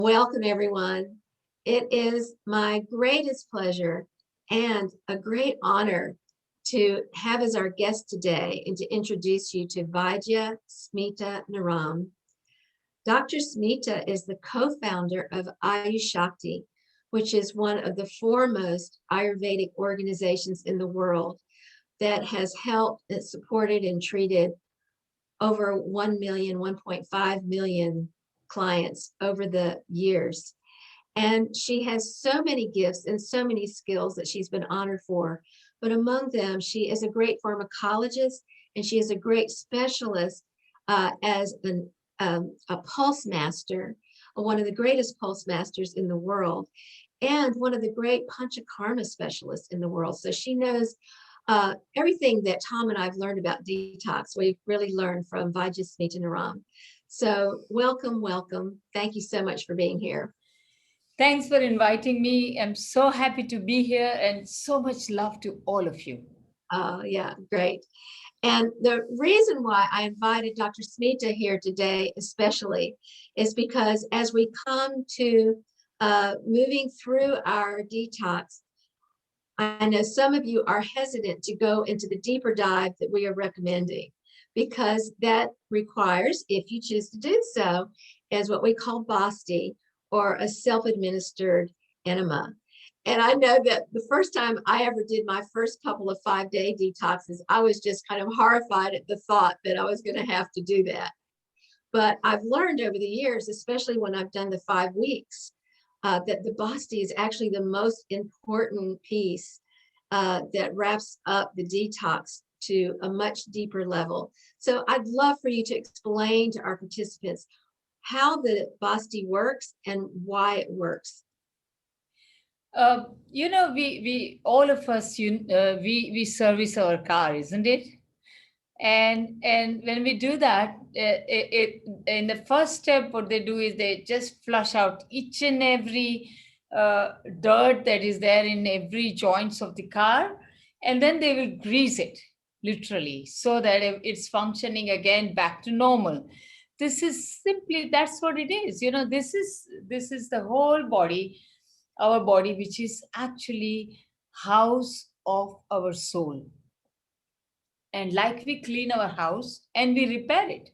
Welcome, everyone. It is my greatest pleasure and a great honor to have as our guest today and to introduce you to Vaidya Smita Naram. Dr. Smita is the co-founder of Ayush Shakti, which is one of the foremost Ayurvedic organizations in the world that has helped, supported, and treated over 1 million, 1.5 million clients over the years. And she has so many gifts and so many skills that she's been honored for. But among them, she is a great pharmacologist and she is a great specialist as a pulse master, one of the greatest pulse masters in the world, and one of the great panchakarma specialists in the world. So she knows everything that Tom and I've learned about detox. We've really learned from Vaidya Smita Naram. So welcome, welcome. Thank you so much for being here. Thanks for inviting me. I'm so happy to be here and so much love to all of you. Yeah, great. And the reason why I invited Dr. Smita here today, especially, is because as we come to moving through our detox, I know some of you are hesitant to go into the deeper dive that we are recommending because that requires, if you choose to do so, is what we call Basti or a self-administered enema. And I know that the first time I ever did my first couple of 5-day detoxes, I was just kind of horrified at the thought that I was going to have to do that. But I've learned over the years, especially when I've done the 5 weeks, that the Basti is actually the most important piece that wraps up the detox to a much deeper level. So I'd love for you to explain to our participants how the Basti works and why it works. We all of us, we service our car, isn't it? And when we do that, in the first step, what they do is they just flush out each and every dirt that is there in every joints of the car, and then they will grease it literally so that it's functioning again back to normal. This is simply that's what it is. This is the whole body, our body, which is actually house of our soul. And like we clean our house and we repair it.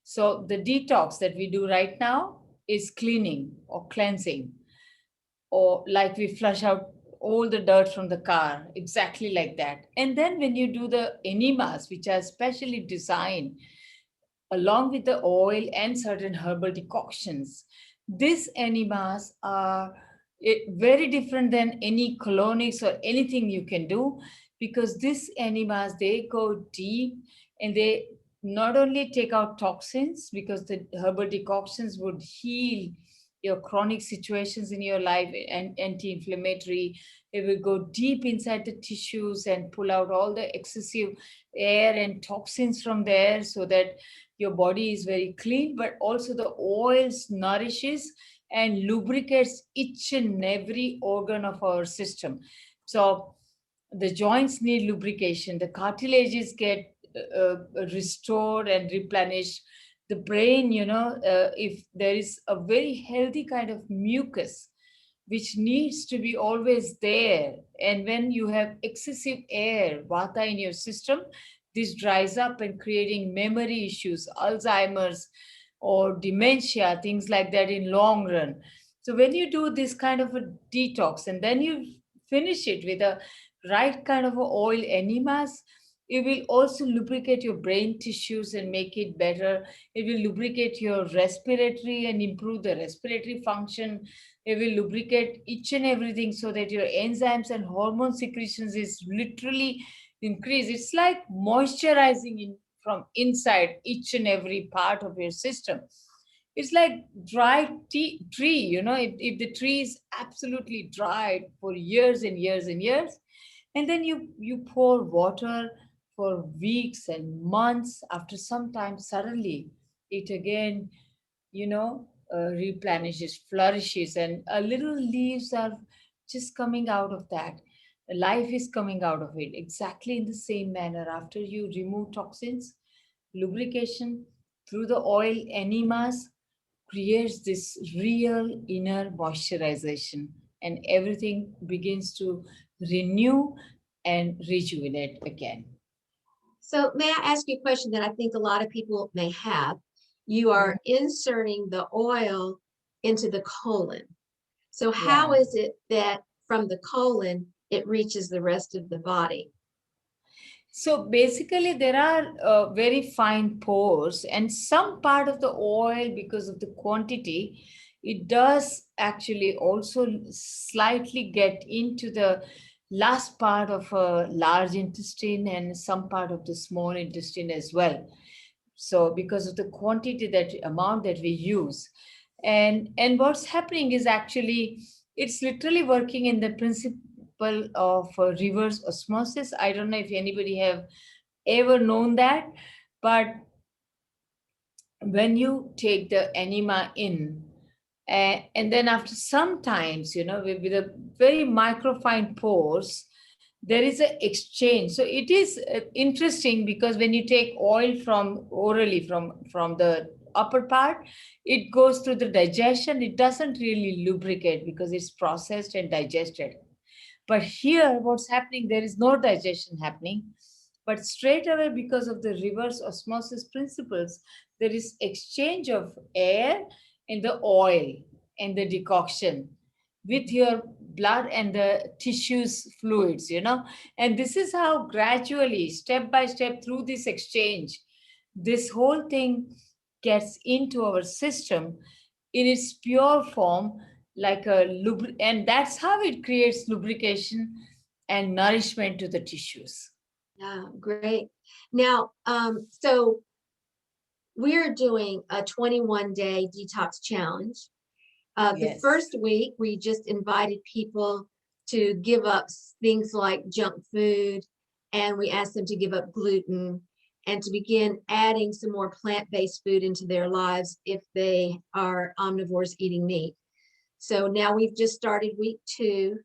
So the detox that we do right now is cleaning or cleansing, or like we flush out all the dirt from the car, exactly like that. And then when you do the enemas, which are specially designed along with the oil and certain herbal decoctions, these enemas are very different than any colonics or anything you can do, because these enemas, they go deep and they not only take out toxins, because the herbal decoctions would heal your chronic situations in your life and anti-inflammatory. It will go deep inside the tissues and pull out all the excessive air and toxins from there, so that your body is very clean. But also the oils nourishes and lubricates each and every organ of our system. So the joints need lubrication, the cartilages get restored and replenished. The brain, if there is a very healthy kind of mucus which needs to be always there, and when you have excessive air vata in your system, this dries up and creating memory issues, Alzheimer's or dementia, things like that in long run. So when you do this kind of a detox and then you finish it with a right kind of a oil enemas, it will also lubricate your brain tissues and make it better. It will lubricate your respiratory and improve the respiratory function. It will lubricate each and everything so that your enzymes and hormone secretions is literally increased. It's like moisturizing from inside each and every part of your system. It's like dry tree, if the tree is absolutely dry for years and years and years, and then you pour water for weeks and months, after some time suddenly it again, replenishes, flourishes, and a little leaves are just coming out of that. Life is coming out of it exactly in the same manner. After you remove toxins, lubrication through the oil enemas, creates this real inner moisturization, and everything begins to renew and rejuvenate again. So may I ask you a question that I think a lot of people may have? You are inserting the oil into the colon. So how Yeah. is it that from the colon, it reaches the rest of the body? So basically, there are very fine pores, and some part of the oil, because of the quantity, it does actually also slightly get into the last part of a large intestine and some part of the small intestine as well. So because of the quantity, that amount that we use, and what's happening is actually it's literally working in the principle of reverse osmosis. I don't know if anybody have ever known that, but when you take the enema in, and then after some times, with a very microfine pores, there is an exchange. So it is interesting, because when you take oil from orally from the upper part, it goes through the digestion. It doesn't really lubricate because it's processed and digested. But here, what's happening, there is no digestion happening. But straight away, because of the reverse osmosis principles, there is exchange of air and the oil and the decoction with your blood and the tissues fluids. And this is how gradually, step by step, through this exchange, this whole thing gets into our system in its pure form, like and that's how it creates lubrication and nourishment to the tissues. Yeah, great. Now, so we're doing a 21-day detox challenge. The Yes. first week, we just invited people to give up things like junk food, and we asked them to give up gluten and to begin adding some more plant-based food into their lives if they are omnivores eating meat. So now we've just started week 2,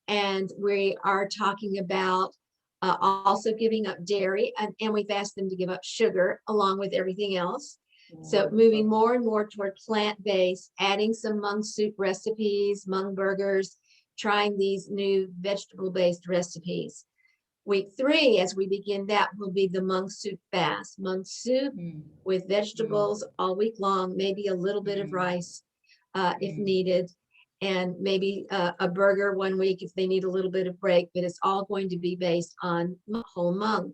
and we are talking about also giving up dairy, and we've asked them to give up sugar along with everything else. So moving Wonderful. more and more toward plant-based, adding some mung soup recipes, mung burgers, trying these new vegetable-based recipes. Week 3, as we begin that, will be the mung soup fast. Mung soup Mm, with mm, vegetables all week long, maybe a little bit of mm, rice if mm. needed, and maybe a burger one week if they need a little bit of break, but it's all going to be based on whole mung.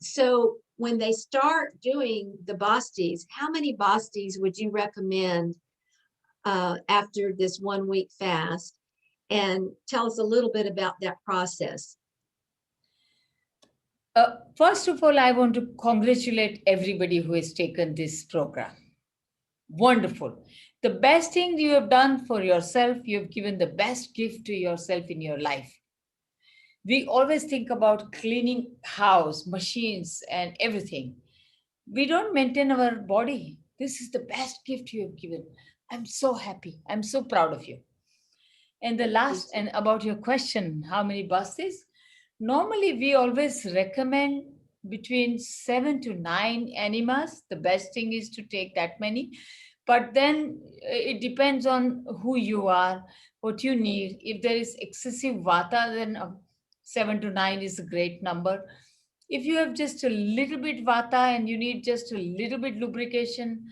So when they start doing the Bosties, how many Bosties would you recommend after this 1 week fast? And tell us a little bit about that process. First of all, I want to congratulate everybody who has taken this program. Wonderful. The best thing you have done for yourself, you have given the best gift to yourself in your life. We always think about cleaning house, machines, and everything. We don't maintain our body. This is the best gift you have given. I'm so happy. I'm so proud of you. And the Thank last, you. and about your question, how many buses? Normally, we always recommend between 7 to 9 enemas. The best thing is to take that many. But then it depends on who you are, what you need. If there is excessive vata, then 7 to 9 is a great number. If you have just a little bit vata and you need just a little bit lubrication,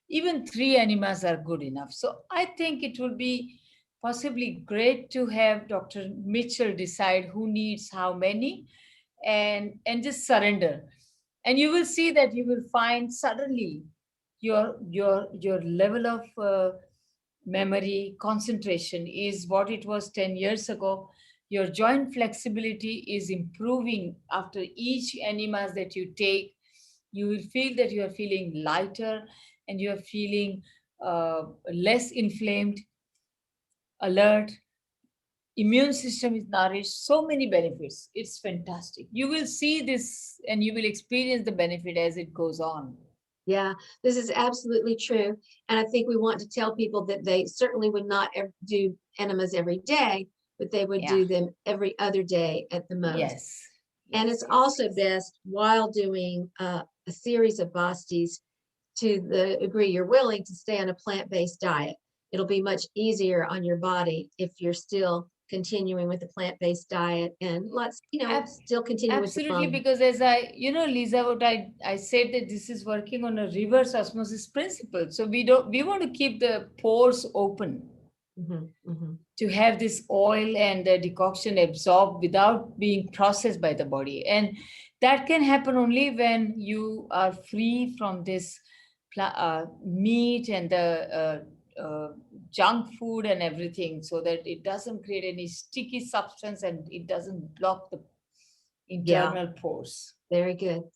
even 3 enemas are good enough. So I think it will be possibly great to have Dr. Mitchell decide who needs how many, and just surrender. And you will see that you will find suddenly your level of memory concentration is what it was 10 years ago. Your joint flexibility is improving after each enemas that you take. You will feel that you are feeling lighter, and you are feeling less inflamed, alert, immune system is nourished. So many benefits. It's fantastic. You will see this and you will experience the benefit as it goes on. Yeah, this is absolutely true. And I think we want to tell people that they certainly would not do enemas every day, but they would Yeah. do them every other day at the most. Yes. And it's Yes. Yes. also Yes. best while doing a series of Bosties to the degree you're willing to stay on a plant-based diet. It'll be much easier on your body if you're still continuing with the plant-based diet, and let's, Ab- still continue with the Absolutely, lung. because as Lisa, what I said that this is working on a reverse osmosis principle. So we want to keep the pores open Mhm, mhm. to have this oil and the decoction absorbed without being processed by the body. And that can happen only when you are free from this meat and the junk food and everything, so that it doesn't create any sticky substance and it doesn't block the Yeah, internal pores. very good. We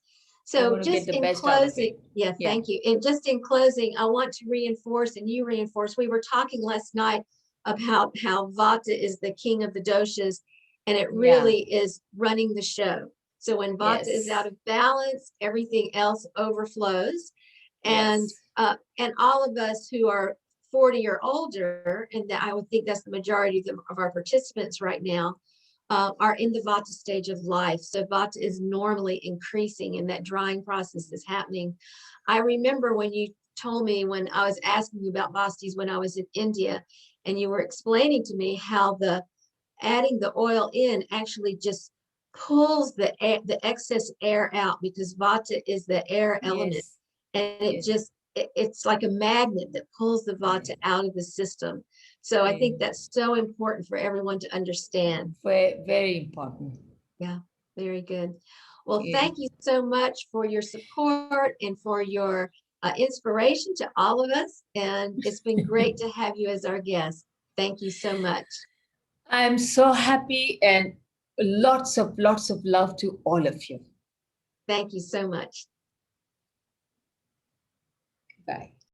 So want to get just the in best out of it. closing, yeah, Yeah. thank you. And just in closing, I want to reinforce, and you reinforce, we were talking last night about how Vata is the king of the doshas, and it Yeah. really is running the show. So when Vata is out Yes. of balance, everything else overflows. And Yes. all of us who are 40 or older, and that I would think that's the majority of our participants right now, are in the Vata stage of life. So Vata is normally increasing and that drying process is happening. I remember when you told me, when I was asking you about Vastis when I was in India, and you were explaining to me how the adding the oil in actually just pulls the excess air out, because Vata is the air element, Yes. and Yes. it's like a magnet that pulls the Yeah. Vata out of the system. So I Yeah. think that's so important for everyone to understand. Very, very important. Yeah, very good. Well, Yeah. thank you so much for your support and for your inspiration to all of us. And it's been great to have you as our guest. Thank you so much. I'm so happy, and lots of love to all of you. Thank you so much. Bye.